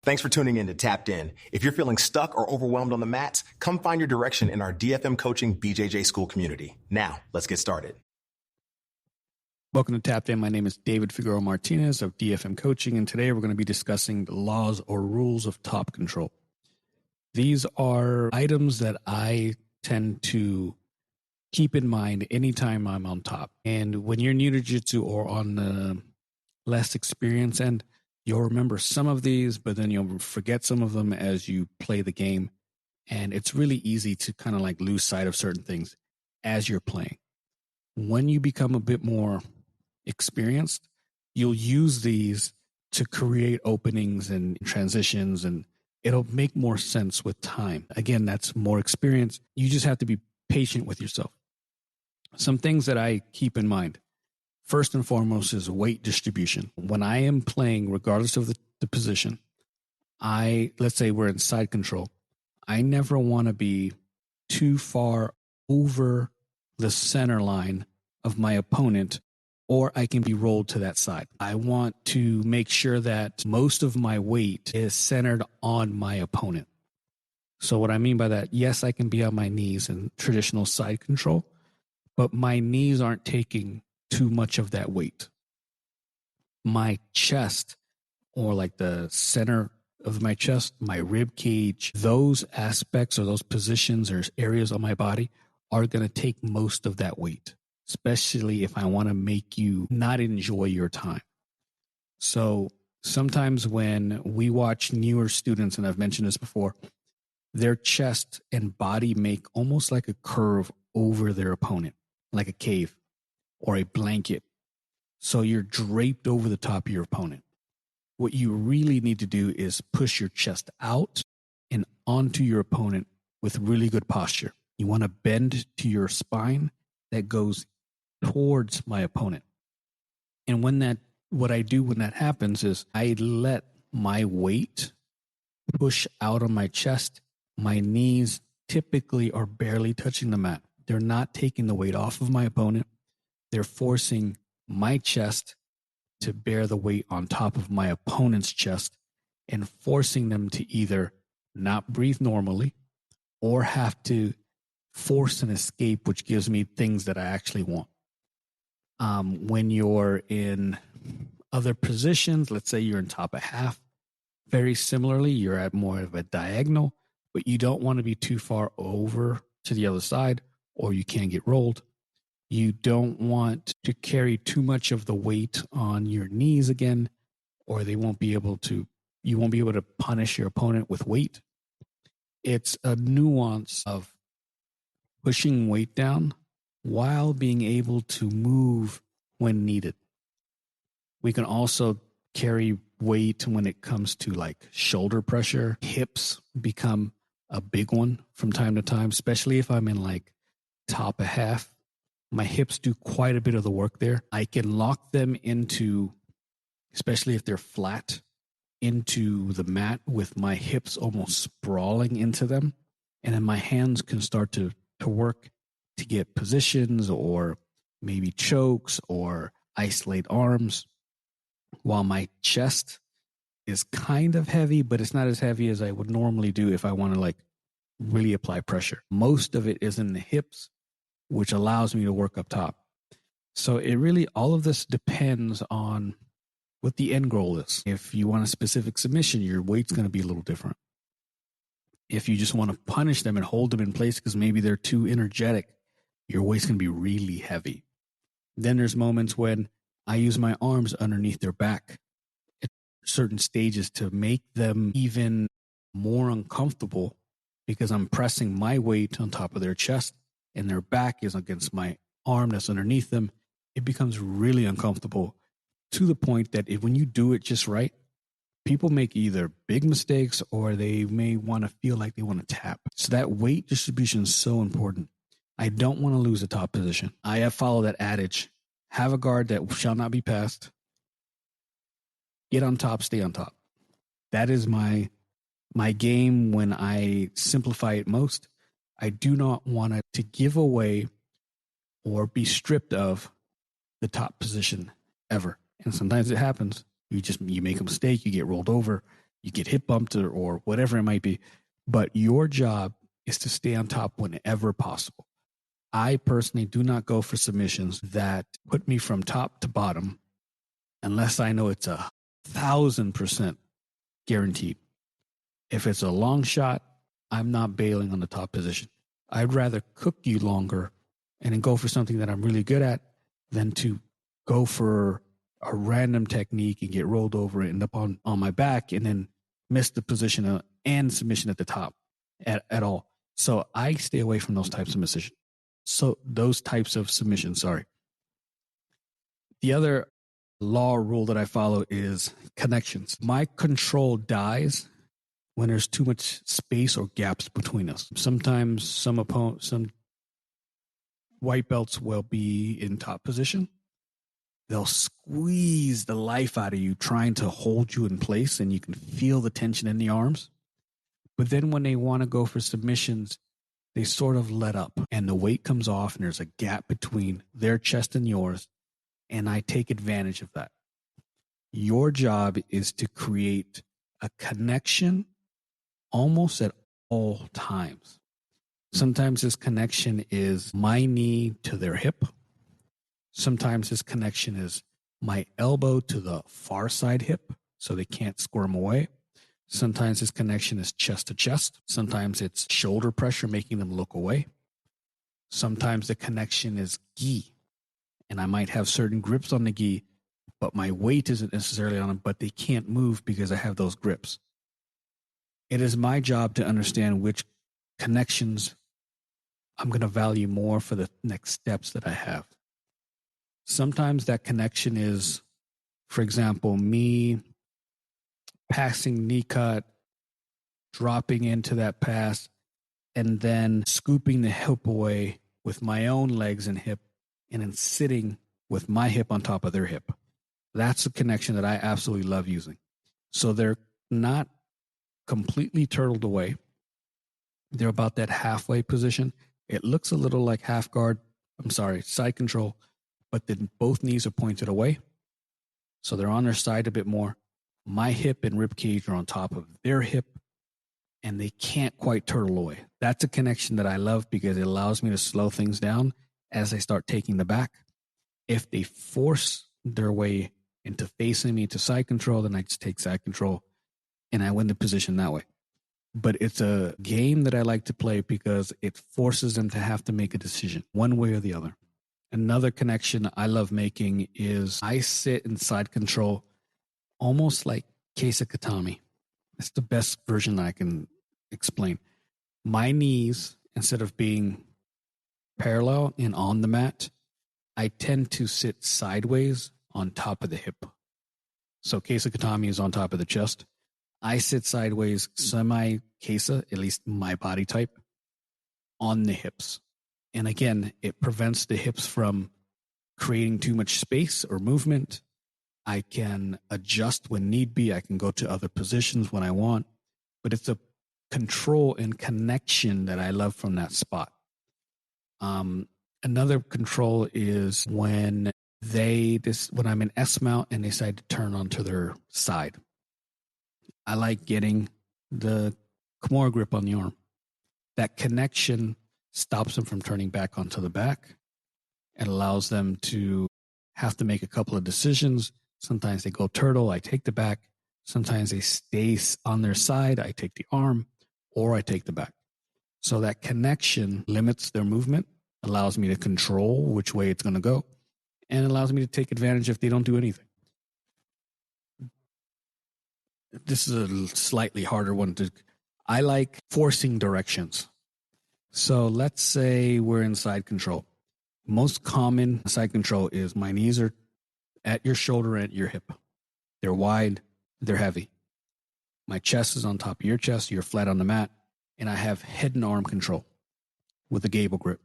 Thanks for tuning in to Tapped In. If you're feeling stuck or overwhelmed on the mats, come find your direction in our DFM Coaching BJJ School community. Now, let's get started. Welcome to Tapped In. My name is David Figueroa-Martinez of DFM Coaching, and today we're going to be discussing the laws or rules of top control. These are items that I tend to keep in mind anytime I'm on top. And when you're new to jiu-jitsu or on the less experienced end, you'll remember some of these, but then you'll forget some of them as you play the game. And it's really easy to kind of like lose sight of certain things as you're playing. When you become a bit more experienced, you'll use these to create openings and transitions, and it'll make more sense with time. Again, that's more experience. You just have to be patient with yourself. Some things that I keep in mind. First and foremost is weight distribution. When I am playing, regardless of the position, let's say we're in side control, I never want to be too far over the center line of my opponent, or I can be rolled to that side. I want to make sure that most of my weight is centered on my opponent. So what I mean by that, yes, I can be on my knees in traditional side control, but my knees aren't taking too much of that weight. My chest, or like the center of my chest, my rib cage, those aspects or those positions or areas on my body are going to take most of that weight, especially if I want to make you not enjoy your time. So sometimes when we watch newer students, and I've mentioned this before, their chest and body make almost like a curve over their opponent, like a cave or a blanket. So you're draped over the top of your opponent. What you really need to do is push your chest out and onto your opponent with really good posture. You want to bend to your spine that goes towards my opponent. And what I do when that happens is I let my weight push out on my chest. My knees typically are barely touching the mat. They're not taking the weight off of my opponent. They're forcing my chest to bear the weight on top of my opponent's chest and forcing them to either not breathe normally or have to force an escape, which gives me things that I actually want. When you're in other positions, let's say you're in top of half, very similarly, you're at more of a diagonal, but you don't want to be too far over to the other side or you can't get rolled. You don't want to carry too much of the weight on your knees again, or you won't be able to punish your opponent with weight. It's a nuance of pushing weight down while being able to move when needed. We can also carry weight when it comes to like shoulder pressure. Hips become a big one from time to time, especially if I'm in like top of half. My hips do quite a bit of the work there. I can lock them into, especially if they're flat, into the mat with my hips almost sprawling into them. And then my hands can start to work to get positions or maybe chokes or isolate arms, while my chest is kind of heavy, but it's not as heavy as I would normally do if I want to like really apply pressure. Most of it is in the hips, which allows me to work up top. So it really, all of this depends on what the end goal is. If you want a specific submission, your weight's going to be a little different. If you just want to punish them and hold them in place because maybe they're too energetic, your weight's going to be really heavy. Then there's moments when I use my arms underneath their back at certain stages to make them even more uncomfortable because I'm pressing my weight on top of their chest and their back is against my arm that's underneath them. It becomes really uncomfortable to the point that when you do it just right, people make either big mistakes or they may want to feel like they want to tap. So that weight distribution is so important. I don't want to lose a top position. I have followed that adage. Have a guard that shall not be passed. Get on top, stay on top. That is my game when I simplify it most. I do not want to give away or be stripped of the top position ever. And sometimes it happens. You make a mistake, you get rolled over. you get hip bumped or whatever it might be. But your job is to stay on top whenever possible. I personally do not go for submissions that put me from top to bottom unless I know it's 1,000% guaranteed. If it's a long shot, I'm not bailing on the top position. I'd rather cook you longer and then go for something that I'm really good at than to go for a random technique and get rolled over and end up on my back and then miss the position and submission at the top at all. So I stay away from those types of submissions. The other law or rule that I follow is connections. My control dies when there's too much space or gaps between us. Sometimes some white belts will be in top position. They'll squeeze the life out of you trying to hold you in place, and you can feel the tension in the arms. But then when they want to go for submissions, they sort of let up and the weight comes off and there's a gap between their chest and yours. And I take advantage of that. Your job is to create a connection almost at all times. Sometimes this connection is my knee to their hip. Sometimes this connection is my elbow to the far side hip so they can't squirm away. Sometimes this connection is chest to chest. Sometimes it's shoulder pressure making them look away. Sometimes the connection is gi, and I might have certain grips on the gi, but my weight isn't necessarily on them, but they can't move because I have those grips. It is my job to understand which connections I'm going to value more for the next steps that I have. Sometimes that connection is, for example, me passing knee cut, dropping into that pass, and then scooping the hip away with my own legs and hip, and then sitting with my hip on top of their hip. That's a connection that I absolutely love using. So they're not completely turtled away. They're about that halfway position. It looks a little like side control, but then both knees are pointed away. So they're on their side a bit more. My hip and rib cage are on top of their hip, and they can't quite turtle away. That's a connection that I love because it allows me to slow things down as I start taking the back. If they force their way into facing me to side control, then I just take side control and I win the position that way. But it's a game that I like to play because it forces them to have to make a decision one way or the other. Another connection I love making is I sit in side control almost like Keisa Katami. It's the best version I can explain. My knees, instead of being parallel and on the mat, I tend to sit sideways on top of the hip. So Keisa Katami is on top of the chest. I sit sideways, semi-Keisa, at least my body type, on the hips. And again, it prevents the hips from creating too much space or movement. I can adjust when need be. I can go to other positions when I want. But it's a control and connection that I love from that spot. Another control is when I'm in S mount and they decide to turn onto their side. I like getting the Kimura grip on the arm. That connection stops them from turning back onto the back. It allows them to have to make a couple of decisions. Sometimes they go turtle, I take the back. Sometimes they stay on their side, I take the arm, or I take the back. So that connection limits their movement, allows me to control which way it's going to go, and allows me to take advantage if they don't do anything. This is a slightly harder one. I like forcing directions. So let's say we're in side control. Most common side control is my knees are at your shoulder and at your hip. They're wide, they're heavy. My chest is on top of your chest, you're flat on the mat, and I have head and arm control with a gable grip.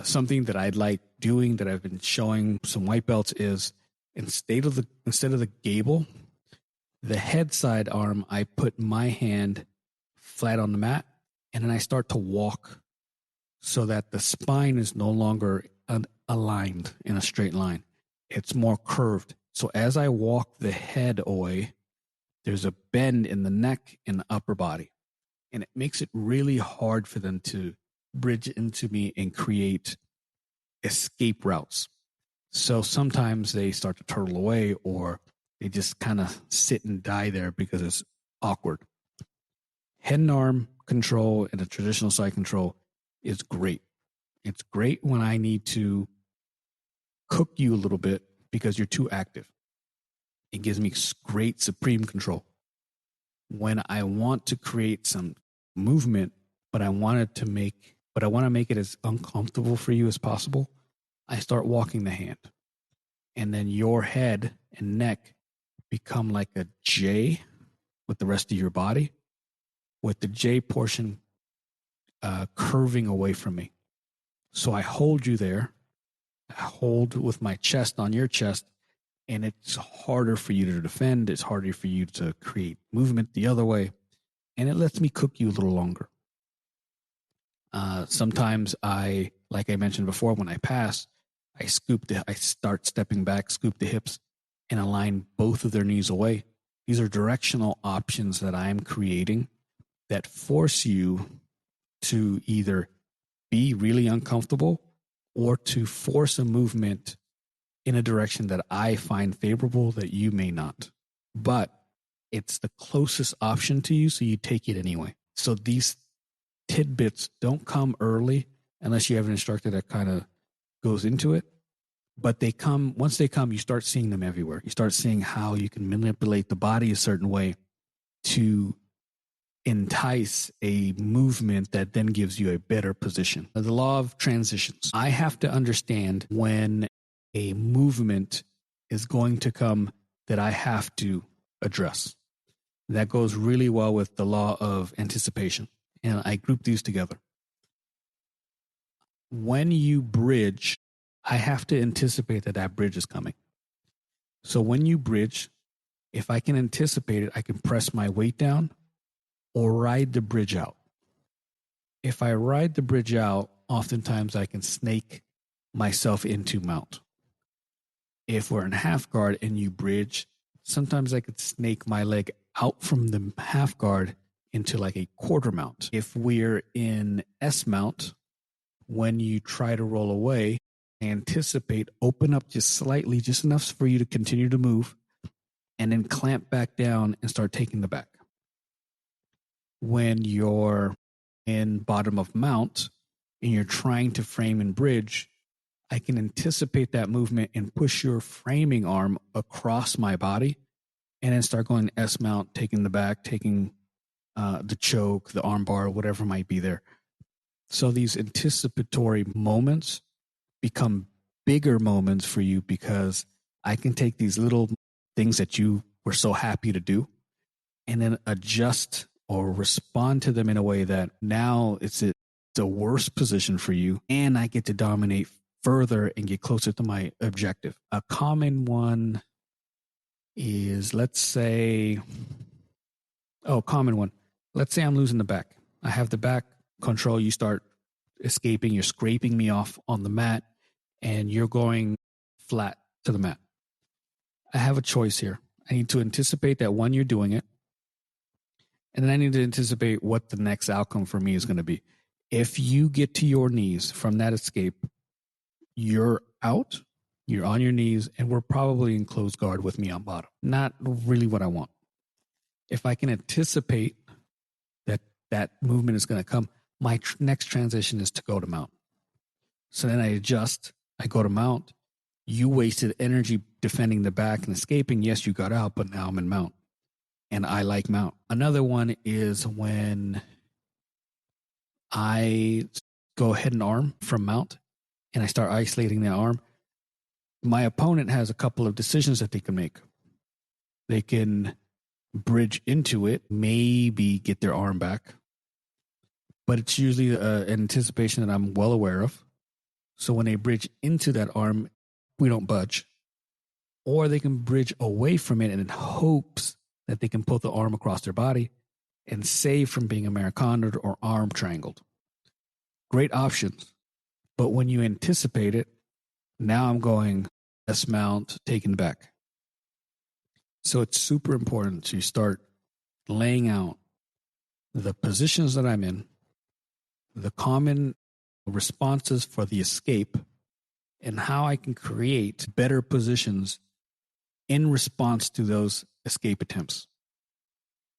Something that I'd like doing that I've been showing some white belts is instead of the gable, the head side arm, I put my hand flat on the mat, and then I start to walk so that the spine is no longer aligned in a straight line. It's more curved. So as I walk the head away, there's a bend in the neck and the upper body. And it makes it really hard for them to bridge into me and create escape routes. So sometimes they start to turtle away, or they just kind of sit and die there because it's awkward. Head and arm control and a traditional side control is great. It's great when I need to cook you a little bit because you're too active. It gives me great supreme control. When I want to create some movement, but I want to make it as uncomfortable for you as possible, I start walking the hand. And then your head and neck become like a J with the rest of your body, with the J portion curving away from me. So I hold you there. I hold with my chest on your chest, and it's harder for you to defend. It's harder for you to create movement the other way, and it lets me cook you a little longer. Sometimes like I mentioned before, when I pass, I start stepping back, scoop the hips, and align both of their knees away. These are directional options that I'm creating that force you to either be really uncomfortable or to force a movement in a direction that I find favorable that you may not. But it's the closest option to you, so you take it anyway. So these tidbits don't come early unless you have an instructor that kind of goes into it. But once they come, you start seeing them everywhere. You start seeing how you can manipulate the body a certain way to entice a movement that then gives you a better position. The law of transitions. I have to understand when a movement is going to come that I have to address. That goes really well with the law of anticipation. And I group these together. When you bridge, I have to anticipate that bridge is coming. So when you bridge, if I can anticipate it, I can press my weight down or ride the bridge out. If I ride the bridge out, oftentimes I can snake myself into mount. If we're in half guard and you bridge, sometimes I could snake my leg out from the half guard into like a quarter mount. If we're in S mount, when you try to roll away, anticipate, open up just slightly, just enough for you to continue to move, and then clamp back down and start taking the back. When you're in bottom of mount and you're trying to frame and bridge, I can anticipate that movement and push your framing arm across my body and then start going S mount, taking the back, taking the choke, the arm bar, whatever might be there. So these anticipatory moments become bigger moments for you because I can take these little things that you were so happy to do and then adjust or respond to them in a way that now it's a worse position for you, and I get to dominate further and get closer to my objective. A common one is, let's say I'm losing the back. I have the back control. You start escaping. You're scraping me off on the mat, and you're going flat to the mat. I have a choice here. I need to anticipate that when you're doing it, and then I need to anticipate what the next outcome for me is going to be. If you get to your knees from that escape, you're out, you're on your knees, and we're probably in closed guard with me on bottom. Not really what I want. If I can anticipate that movement is going to come, my next transition is to go to mount. So then I adjust, I go to mount. You wasted energy defending the back and escaping. Yes, you got out, but now I'm in mount. And I like mount. Another one is when I go head and arm from mount and I start isolating the arm. My opponent has a couple of decisions that they can make. They can bridge into it, maybe get their arm back, but it's usually an anticipation that I'm well aware of. So when they bridge into that arm, we don't budge. Or they can bridge away from it and in hopes that they can put the arm across their body and save from being Americaned or arm triangled. Great options. But when you anticipate it, now I'm going S mount, taking back. So it's super important to start laying out the positions that I'm in, the common responses for the escape, and how I can create better positions in response to those escape attempts.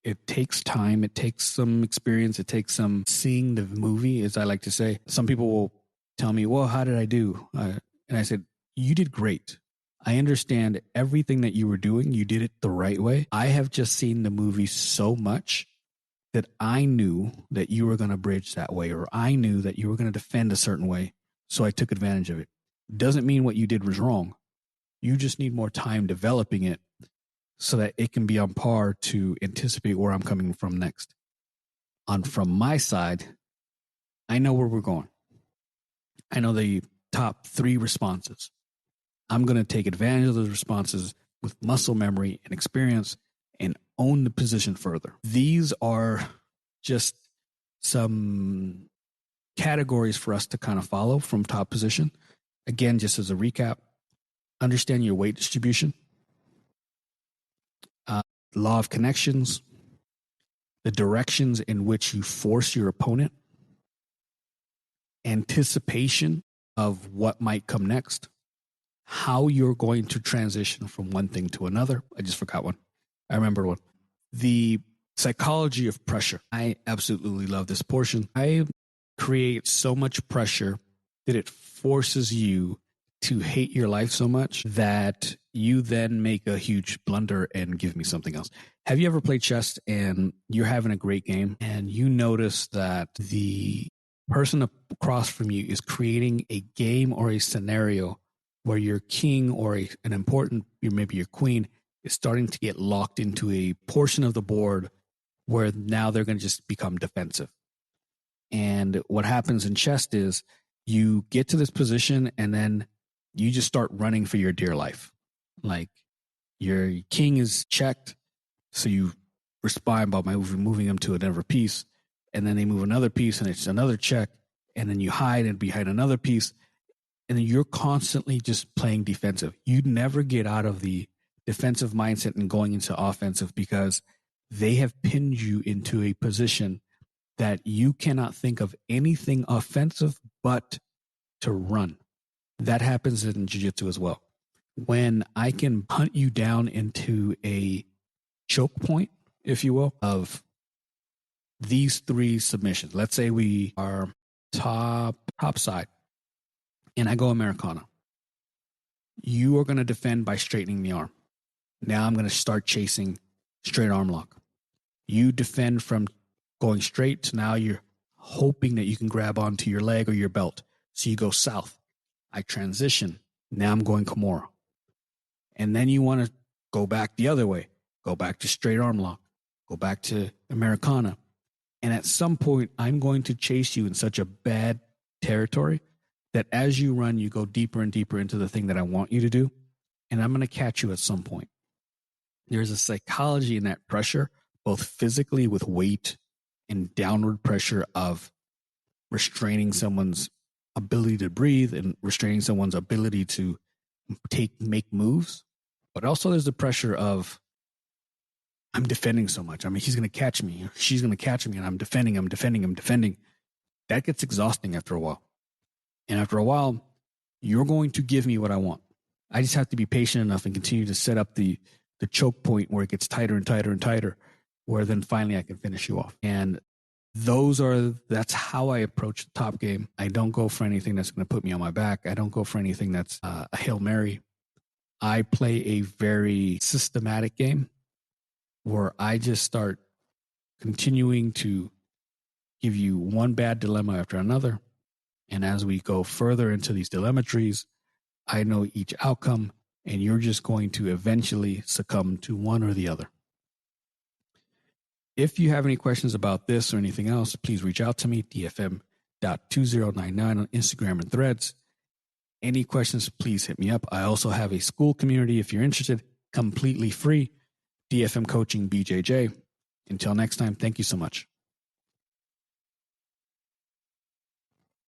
It takes time. It takes some experience. It takes some seeing the movie, as I like to say. Some people will tell me, well, how did I do? And I said, you did great. I understand everything that you were doing. You did it the right way. I have just seen the movie so much that I knew that you were going to bridge that way, or I knew that you were going to defend a certain way. So I took advantage of it. Doesn't mean what you did was wrong. You just need more time developing it so that it can be on par to anticipate where I'm coming from next. From my side, I know where we're going. I know the top 3 responses. I'm going to take advantage of those responses with muscle memory and experience and own the position further. These are just some categories for us to kind of follow from top position. Again, just as a recap, understand your weight distribution, law of connections, the directions in which you force your opponent, anticipation of what might come next, how you're going to transition from one thing to another. I just forgot one. I remember one. The psychology of pressure. I absolutely love this portion. I create so much pressure that it forces you to hate your life so much that you then make a huge blunder and give me something else. Have you ever played chess and you're having a great game and you notice that the person across from you is creating a game or a scenario where your king or an important, maybe your queen, is starting to get locked into a portion of the board where now they're going to just become defensive. And what happens in chess is you get to this position and then you just start running for your dear life. Like your king is checked, so you respond by moving them to another piece, and then they move another piece and it's another check, and then you hide and behind another piece, and then you're constantly just playing defensive. You never get out of the defensive mindset and going into offensive because they have pinned you into a position that you cannot think of anything offensive but to run. That happens in jiu-jitsu as well. When I can hunt you down into a choke point, if you will, of these 3 submissions. Let's say we are top side and I go Americana. You are going to defend by straightening the arm. Now I'm going to start chasing straight arm lock. You defend from going straight to now you're hoping that you can grab onto your leg or your belt. So you go south. I transition. Now I'm going Kimura. And then you want to go back the other way. Go back to straight arm lock. Go back to Americana. And at some point, I'm going to chase you in such a bad territory that as you run, you go deeper and deeper into the thing that I want you to do. And I'm going to catch you at some point. There's a psychology in that pressure, both physically with weight and downward pressure of restraining someone's ability to breathe and restraining someone's ability to make moves. But also there's the pressure of I'm defending so much. I mean, he's going to catch me. She's going to catch me and I'm defending. That gets exhausting after a while. And after a while, you're going to give me what I want. I just have to be patient enough and continue to set up the choke point where it gets tighter and tighter and tighter, where then finally I can finish you off. And that's how I approach the top game. I don't go for anything that's going to put me on my back. I don't go for anything that's a Hail Mary. I play a very systematic game where I just start continuing to give you one bad dilemma after another. And as we go further into these dilemma trees, I know each outcome, and you're just going to eventually succumb to one or the other. If you have any questions about this or anything else, please reach out to me, dfm.2099 on Instagram and Threads. Any questions, please hit me up. I also have a school community if you're interested, completely free, DFM Coaching BJJ. Until next time, thank you so much.